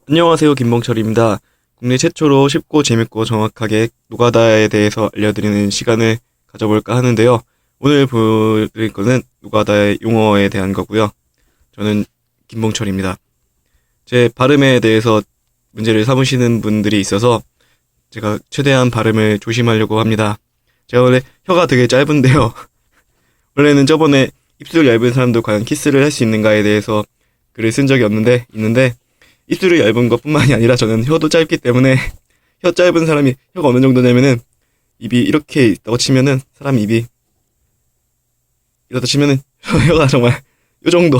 안녕하세요, 김봉철입니다. 국내 최초로 쉽고 재밌고 정확하게 노가다에 대해서 알려드리는 시간을 가져볼까 하는데요. 오늘 보여드릴 거는 노가다의 용어에 대한 거고요. 저는 김봉철입니다. 제 발음에 대해서 문제를 삼으시는 분들이 있어서 제가 최대한 발음을 조심하려고 합니다. 제가 원래 혀가 되게 짧은데요. 원래는 저번에 입술 얇은 사람도 과연 키스를 할 수 있는가에 대해서 글을 쓴 적이 있는데 입술이 얇은 것뿐만이 아니라 저는 혀도 짧기 때문에 혀 짧은 사람이 혀가 어느 정도냐면은 입이 이렇게 있다고 치면은 사람 입이 이렇다 치면은 혀가 정말 요 정도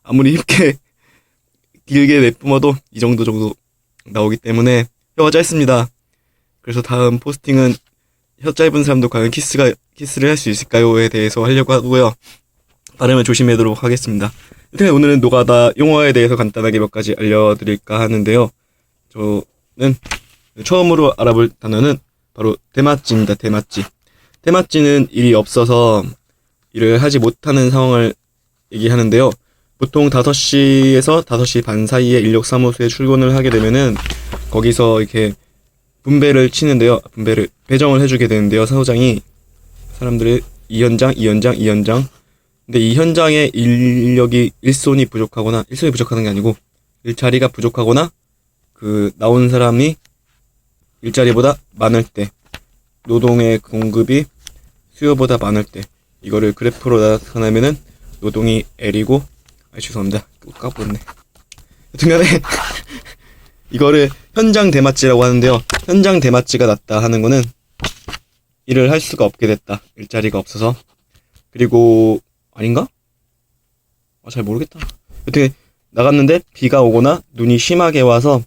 아무리 깊게 길게 내뿜어도 이 정도 나오기 때문에 혀가 짧습니다. 그래서 다음 포스팅은 혀 짧은 사람도 과연 키스를 할 수 있을까요에 대해서 하려고 하고요. 발음을 조심하도록 하겠습니다. 오늘은 노가다 용어에 대해서 간단하게 몇 가지 알려드릴까 하는데요. 저는 처음으로 알아볼 단어는 바로 대맛지입니다. 대맛지. 대맛지는 일이 없어서 일을 하지 못하는 상황을 얘기하는데요. 보통 5시에서 5시 반 사이에 인력사무소에 출근을 하게 되면은 거기서 이렇게 분배를 치는데요. 배정을 해주게 되는데요. 사무장이 사람들을 이 현장 근데 이 현장에 일손이 부족하거나, 일손이 부족하는 게 아니고, 일자리가 부족하거나, 나온 사람이 일자리보다 많을 때, 노동의 공급이 수요보다 많을 때, 이거를 그래프로 나타내면은, 노동이 L이고, 죄송합니다. 까먹었네. 여튼간에, 이거를 현장 대마찌라고 하는데요. 현장 대마찌가 낮다 하는 거는, 일을 할 수가 없게 됐다. 일자리가 없어서. 그리고, 아닌가? 잘 모르겠다. 어떻게 나갔는데 비가 오거나 눈이 심하게 와서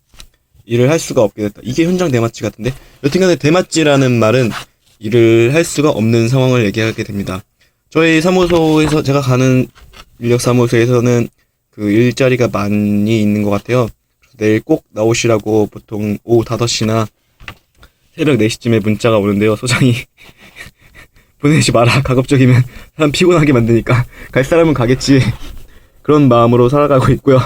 일을 할 수가 없게 됐다. 이게 현장 대마찌 같은데? 여튼간에 대마찌라는 말은 일을 할 수가 없는 상황을 얘기하게 됩니다. 저희 사무소에서 제가 가는 인력사무소에서는 일자리가 많이 있는 것 같아요. 내일 꼭 나오시라고 보통 오후 5시나 새벽 4시쯤에 문자가 오는데요. 소장이 보내지 마라. 가급적이면 사람 피곤하게 만드니까 갈 사람은 가겠지. 그런 마음으로 살아가고 있고요.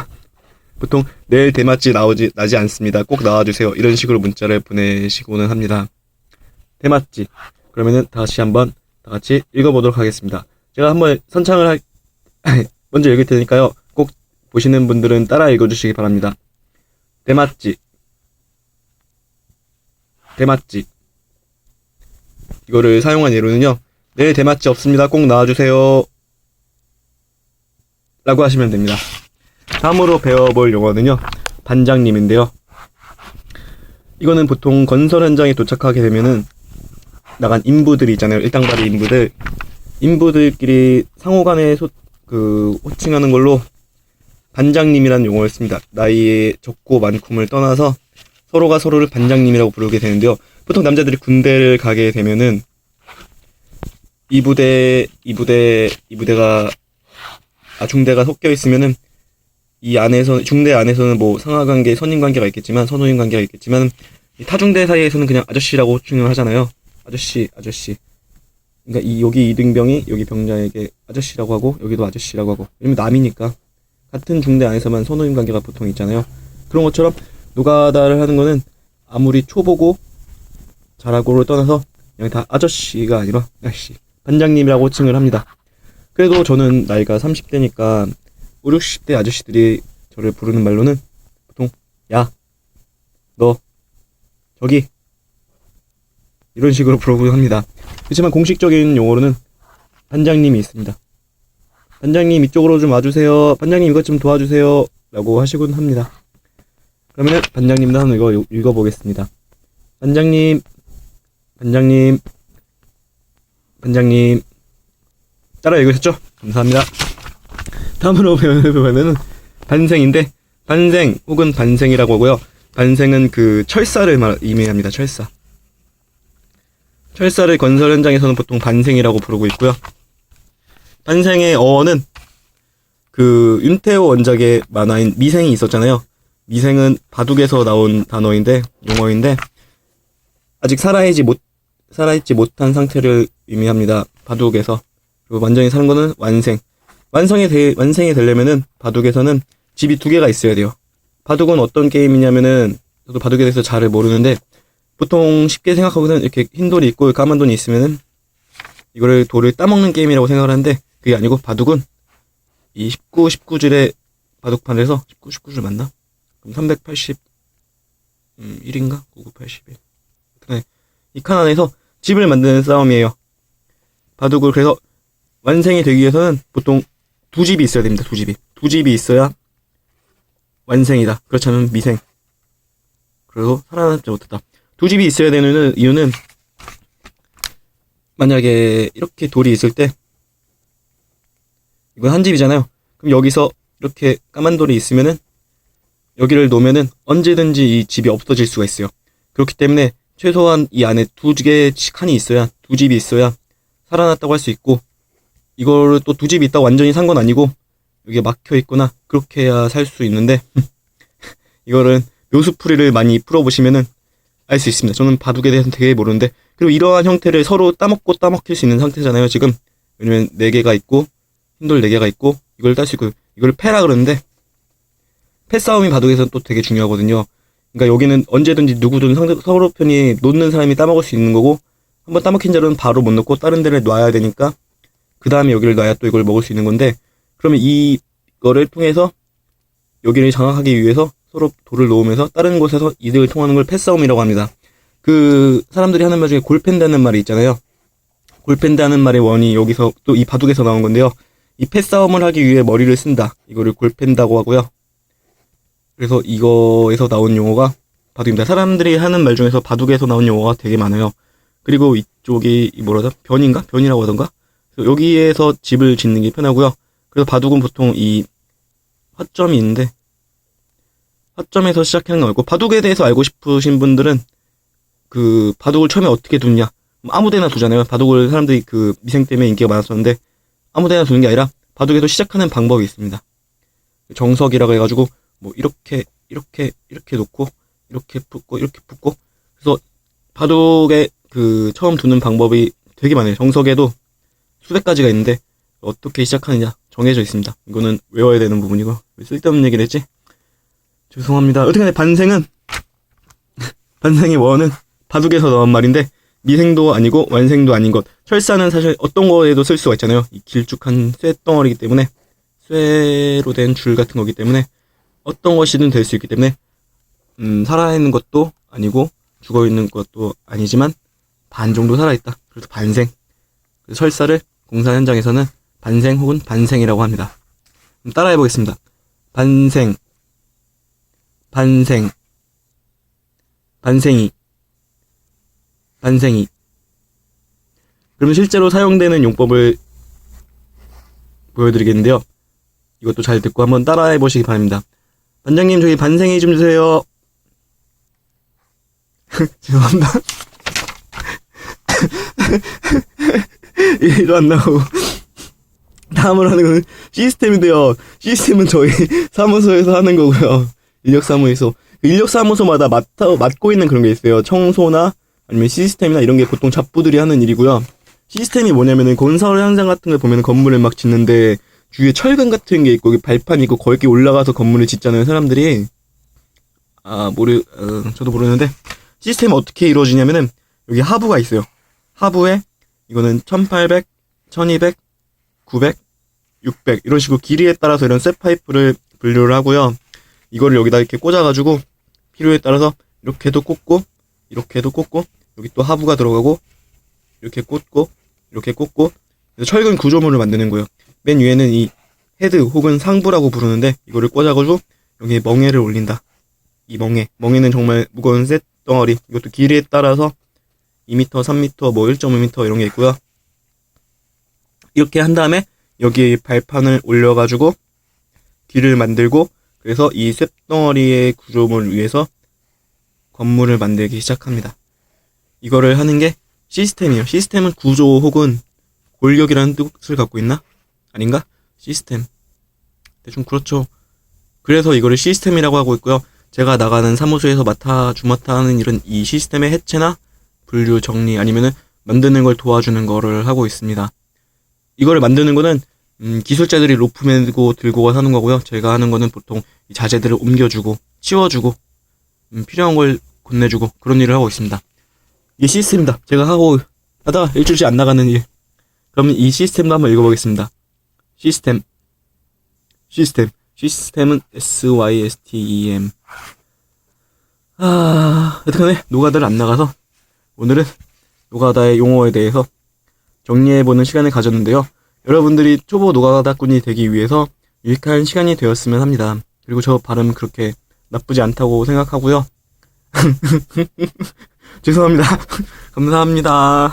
보통 내일 대맛지 나지 않습니다. 꼭 나와주세요. 이런 식으로 문자를 보내시고는 합니다. 대맛지. 그러면은 다시 한번 다 같이 읽어보도록 하겠습니다. 제가 한번 먼저 읽을 테니까요. 꼭 보시는 분들은 따라 읽어주시기 바랍니다. 대맛지. 대맛지. 이거를 사용한 예로는요. 내일 대맛지 없습니다. 꼭 나와주세요. 라고 하시면 됩니다. 다음으로 배워볼 용어는요. 반장님인데요. 이거는 보통 건설 현장에 도착하게 되면은 나간 인부들이 있잖아요. 일당발이 인부들끼리 상호간에 호칭하는 걸로 반장님이라는 용어를 씁니다. 나이의 적고 많고를 떠나서 서로가 서로를 반장님이라고 부르게 되는데요. 보통 남자들이 군대를 가게 되면은 중대가 섞여 있으면은 중대 안에서는 뭐 상하관계, 선임관계가 있겠지만, 선후임관계가 있겠지만, 타중대 사이에서는 그냥 아저씨라고 호칭을 하잖아요. 아저씨. 그러니까 여기 이등병이 여기 병장에게 아저씨라고 하고, 여기도 아저씨라고 하고, 왜냐면 남이니까. 같은 중대 안에서만 선후임관계가 보통 있잖아요. 그런 것처럼, 노가다를 하는 거는 아무리 초보고, 잘하고를 떠나서, 그냥 다 아저씨가 아니라, 야씨. 반장님이라고 호칭을 합니다. 그래도 저는 나이가 30대니까 5, 60대 아저씨들이 저를 부르는 말로는 보통 야, 너, 저기 이런 식으로 부르곤 합니다. 그렇지만 공식적인 용어로는 반장님이 있습니다. 반장님 이쪽으로 좀 와주세요. 반장님 이것 좀 도와주세요. 라고 하시곤 합니다. 그러면 반장님도 한번 읽어보겠습니다. 반장님 따라 읽으셨죠? 감사합니다. 다음으로 배우는 반생인데, 반생 혹은 반생이라고 하고요. 반생은 철사를 의미합니다. 철사를 건설 현장에서는 보통 반생이라고 부르고 있고요. 반생의 어원은 윤태호 원작의 만화인 미생이 있었잖아요. 미생은 바둑에서 나온 용어인데 아직 살아있지 못한 상태를 의미합니다. 바둑에서. 그리고 완전히 사는 거는 완생. 완성이 되려면은 바둑에서는 집이 2개가 있어야 돼요. 바둑은 어떤 게임이냐면은, 저도 바둑에 대해서 잘 모르는데, 보통 쉽게 생각하고는 이렇게 흰 돌이 있고 까만 돌이 있으면은, 이거를 돌을 따먹는 게임이라고 생각을 하는데, 그게 아니고 바둑은 이 19, 19줄의 바둑판에서, 19, 19줄 맞나? 그럼 381인가? 9981. 네. 이 칸 안에서 집을 만드는 싸움이에요. 바둑을 그래서 완성이 되기 위해서는 보통 두 집이 있어야 됩니다. 두 집이. 두 집이 있어야 완성이다. 그렇지 않으면 미생. 그래도 살아남지 못했다. 두 집이 있어야 되는 이유는 만약에 이렇게 돌이 있을 때 이건 한 집이잖아요. 그럼 여기서 이렇게 까만 돌이 있으면은 여기를 놓으면은 언제든지 이 집이 없어질 수가 있어요. 그렇기 때문에 최소한 이 안에 두 개의 칸이 있어야, 두 집이 있어야 살아났다고 할 수 있고, 이거를 또 두 집이 있다고 완전히 산 건 아니고 여기에 막혀 있거나 그렇게 해야 살 수 있는데 이거는 묘수풀이를 많이 풀어보시면은 알 수 있습니다. 저는 바둑에 대해서는 되게 모르는데, 그리고 이러한 형태를 서로 따먹고 따먹힐 수 있는 상태잖아요 지금. 왜냐면 4개가 있고 흰돌 4개가 있고 이걸 딸 수 있고, 이걸 패라 그러는데, 패싸움이 바둑에서는 또 되게 중요하거든요. 그러니까 여기는 언제든지 누구든 서로 편이 놓는 사람이 따먹을 수 있는 거고, 한번 따먹힌 자료는 바로 못 넣고 다른 데를 놔야 되니까 그 다음에 여기를 놔야 또 이걸 먹을 수 있는 건데, 그러면 이거를 통해서 여기를 장악하기 위해서 서로 돌을 놓으면서 다른 곳에서 이득을 통하는 걸 패싸움이라고 합니다. 그 사람들이 하는 말 중에 골펜다는 말이 있잖아요. 골펜다는 말의 원이 여기서 또 이 바둑에서 나온 건데요. 이 패싸움을 하기 위해 머리를 쓴다. 이거를 골펜다고 하고요. 그래서 이거에서 나온 용어가 바둑입니다. 사람들이 하는 말 중에서 바둑에서 나온 용어가 되게 많아요. 그리고 이쪽이 뭐라죠? 변인가? 변이라고 하던가? 그래서 여기에서 집을 짓는 게 편하고요. 그래서 바둑은 보통 이 화점이 있는데, 화점에서 시작하는 거 말고, 바둑에 대해서 알고 싶으신 분들은 그 바둑을 처음에 어떻게 두냐, 아무데나 두잖아요. 바둑을 사람들이 그 미생 때문에 인기가 많았었는데 아무데나 두는 게 아니라 바둑에서 시작하는 방법이 있습니다. 정석이라고 해가지고 뭐 이렇게 놓고 이렇게 붙고 이렇게 붙고, 그래서 바둑에 그 처음 두는 방법이 되게 많아요. 정석에도 수백 가지가 있는데 어떻게 시작하느냐 정해져 있습니다. 이거는 외워야 되는 부분이고, 왜 쓸데없는 얘기를 했지? 죄송합니다. 어떻게 반생은 반생의 원은 바둑에서 나온 말인데, 미생도 아니고 완생도 아닌 것. 철사는 사실 어떤 거에도 쓸 수가 있잖아요. 이 길쭉한 쇠덩어리이기 때문에, 쇠로 된 줄 같은 거기 때문에 어떤 것이든 될 수 있기 때문에, 살아있는 것도 아니고 죽어있는 것도 아니지만 반 정도 살아있다. 그래서 반생. 그래서 철사를 공사 현장에서는 반생 혹은 반생이라고 합니다. 따라해보겠습니다. 반생, 반생, 반생이, 반생이. 그러면 실제로 사용되는 용법을 보여드리겠는데요. 이것도 잘 듣고 한번 따라해보시기 바랍니다. 반장님, 저기 반생이 좀 주세요. 죄송합니다. 일도 안 나오고. 다음으로 하는 거는 시스템인데요. 시스템은 저희 사무소에서 하는 거고요. 인력사무소. 인력사무소마다 맡고 있는 그런 게 있어요. 청소나 아니면 시스템이나 이런 게 보통 잡부들이 하는 일이고요. 시스템이 뭐냐면은 건설 현장 같은 걸 보면 건물을 막 짓는데 주위에 철근 같은 게 있고 발판이 있고 거기 올라가서 건물을 짓잖아요, 사람들이. 저도 모르는데, 시스템이 어떻게 이루어지냐면은 여기 하부가 있어요. 하부에 이거는 1800, 1200, 900, 600 이런 식으로 길이에 따라서 이런 쇠파이프를 분류를 하고요. 이거를 여기다 이렇게 꽂아가지고 필요에 따라서 이렇게도 꽂고 이렇게도 꽂고, 여기 또 하부가 들어가고 이렇게 꽂고 이렇게 꽂고, 그래서 철근 구조물을 만드는 거예요. 맨 위에는 이 헤드 혹은 상부라고 부르는데, 이거를 꽂아가지고 여기에 멍에를 올린다. 이 멍에는 정말 무거운 쇳덩어리. 이것도 길이에 따라서 2m, 3m, 뭐 1.5m 이런 게 있고요. 이렇게 한 다음에 여기에 발판을 올려가지고 길을 만들고, 그래서 이 쇳덩어리의 구조물을 위해서 건물을 만들기 시작합니다. 이거를 하는 게 시스템이에요. 시스템은 구조 혹은 골격이라는 뜻을 갖고 있나? 아닌가? 시스템. 대충 그렇죠. 그래서 이거를 시스템이라고 하고 있고요. 제가 나가는 사무소에서 주맡아 하는 일은 이 시스템의 해체나 분류, 정리, 아니면은 만드는 걸 도와주는 거를 하고 있습니다. 이거를 만드는 거는 기술자들이 로프 메고 들고 하는 거고요. 제가 하는 거는 보통 이 자재들을 옮겨주고 치워주고 필요한 걸 건네주고 그런 일을 하고 있습니다. 이게 시스템입니다. 제가 하다가 일주일치 안 나가는 일. 그러면 이 시스템도 한번 읽어보겠습니다. 시스템은 SYSTEM. 어떡하네. 노가다를 안 나가서 오늘은 노가다의 용어에 대해서 정리해보는 시간을 가졌는데요. 여러분들이 초보 노가다꾼이 되기 위해서 유익한 시간이 되었으면 합니다. 그리고 저 발음 그렇게 나쁘지 않다고 생각하고요. 죄송합니다. 감사합니다.